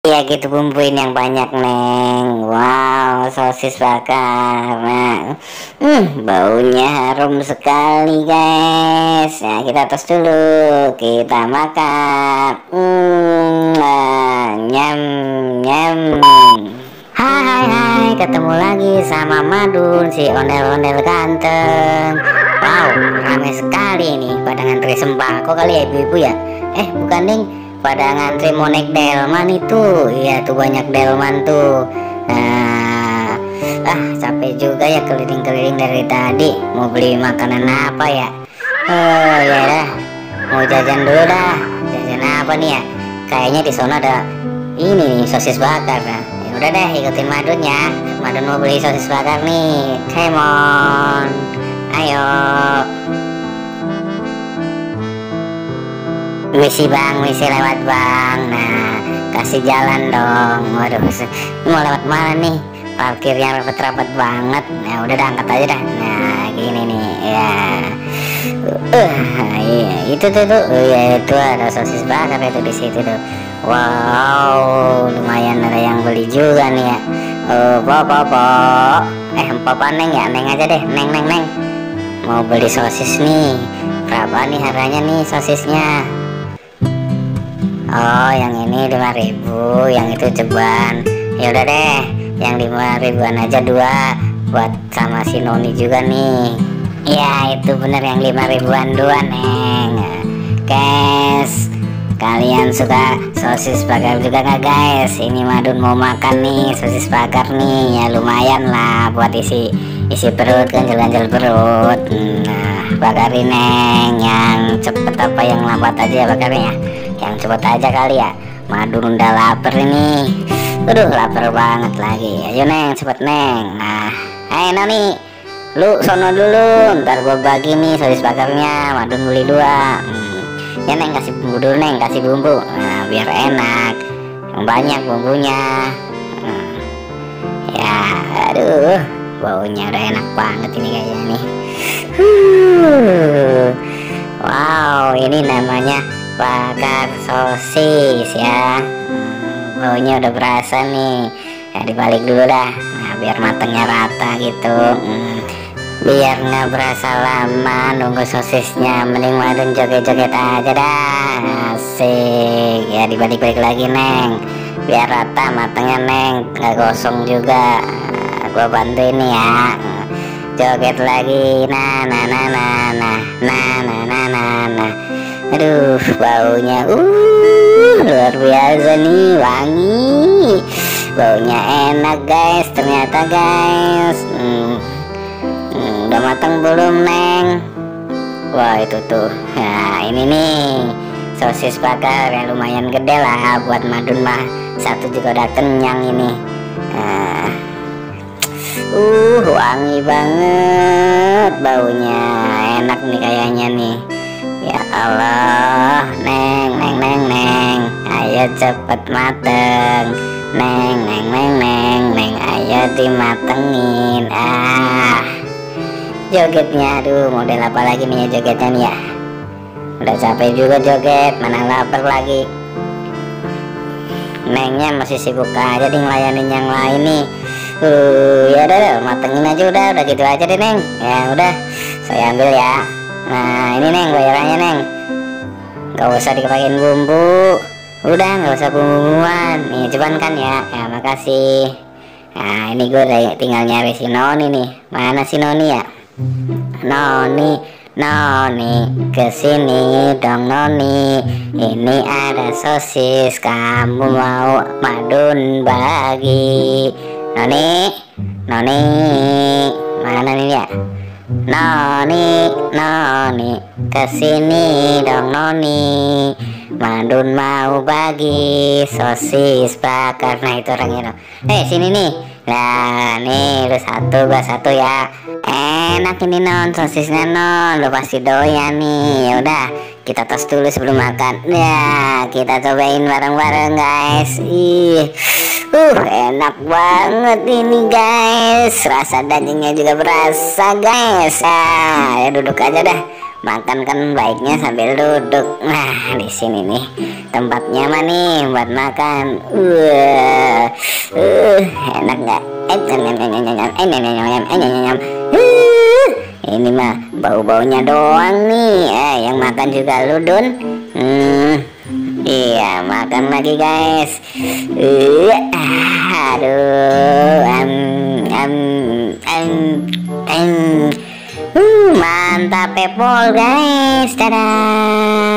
Ya gitu, bumbuin yang banyak neng. Wow, sosis bakar. Nah, baunya harum sekali guys. Nah, kita tos dulu, kita makan. Nyam nyam. Hai hai hai, ketemu lagi sama Madun, si ondel-ondel ganteng. Wow, ramai sekali nih, pada ngantri sembako kali ya ibu-ibu ya. Bukan ding, pada ngantri mau naik delman itu. Iya tuh, banyak delman tuh. Nah, capek juga ya keliling-keliling dari tadi. Mau beli makanan apa ya? Oh ya dah, mau jajan dulu dah. Jajan apa nih ya? Kayaknya di sana ada ini nih, sosis bakar. Nah, ya udah deh, ikutin Madun ya. Madun mau beli sosis bakar nih. Come on, ayo. Misi bang, misi lewat bang. Nah, kasih jalan dong. Waduh, mau lewat mana nih? Parkirnya rapat-rapat banget. Nah, udah dah, angkat aja dah. Nah, gini nih ya. Iya, itu tuh. Ya itu ada sosis bakar itu di situ tuh. Wow, lumayan ada yang beli juga nih ya. Papa neng ya, neng aja deh, neng. Mau beli sosis nih. Berapa nih harganya nih sosisnya? Oh, yang ini 5.000, yang itu ceban. Ya udah deh, yang 5.000-an aja dua, buat sama si Noni juga nih. Ya itu bener, yang 5.000-an dua neng. Guys, kalian suka sosis bakar juga gak guys? Ini Madun mau makan nih sosis bakar nih. Ya lumayan lah buat isi perut, ganjel perut. Nah, bakarin neng, yang cepet apa yang lambat aja bakarnya? Yang cepet aja kali ya. Madun udah lapar ini. Aduh, lapar banget lagi. Ayo neng, cepet neng. Nah, Noni, lu sono dulu, ntar gua bagi nih sosis bakarnya. Madun beli dua. Ya neng, kasih bumbu dulu neng, kasih bumbu. Nah, biar enak, yang banyak bumbunya. Ya, aduh, baunya udah enak banget ini kayaknya nih. Wow, ini namanya bakar sosis ya. Baunya udah berasa nih. Ya dibalik dulu dah. Nah, biar matangnya rata gitu. Biar nggak berasa lama nunggu sosisnya, mending Madun joget-joget aja dah. Asik. Ya dibalik-balik lagi neng, biar rata matangnya neng, nggak gosong juga. Gua bantuin nih ya. Joget lagi. Nah. Aduh, baunya luar biasa nih, wangi. Baunya enak guys, ternyata guys. Udah matang belum neng? Wah itu tuh. Nah ini nih sosis bakar yang lumayan gede lah, buat Madun mah satu juga udah kenyang ini. Wangi banget baunya, enak nih kayaknya nih. Ya Allah, neng, ayo cepet mateng. Neng, ayo dimatengin. Jogetnya, aduh, model apa lagi nih ya jogetnya nih ya. Udah capek juga joget, mana lapar lagi. Nengnya masih sibuk aja di ngelayanin yang lain nih. Ya udah, matengin aja udah gitu aja deh neng. Ya udah, saya ambil ya. Nah ini neng bayarannya neng. Gak usah dipakein bumbu. Udah gak usah bumbuan. Nih ceban kan ya. Ya makasih. Nah ini gue udah tinggal nyari si Noni nih. Mana si Noni ya? Noni kesini dong Noni. Ini ada sosis, kamu mau Madun bagi? Noni, mana nih ya? Noni, kesini dong Noni. Madun mau bagi sosis bakar. Nah itu orangnya dong. Sini nih. Nah nih, lu satu, gua satu ya. Enak ini non, sosisnya non. Lu pasti doyan nih. Yaudah, kita tos dulu sebelum makan. Ya, kita cobain bareng-bareng guys. Enak banget ini guys. Rasa dagingnya juga berasa guys. Ya duduk aja dah. makan kan baiknya sambil duduk. Nah, di sini nih tempatnya mah nih buat makan. Enak nggak? Ini mah bau-baunya doang nih. Yang makan juga lu, Dun. Iya, makan lagi guys. Aduh, mantap pepol guys. Dadah.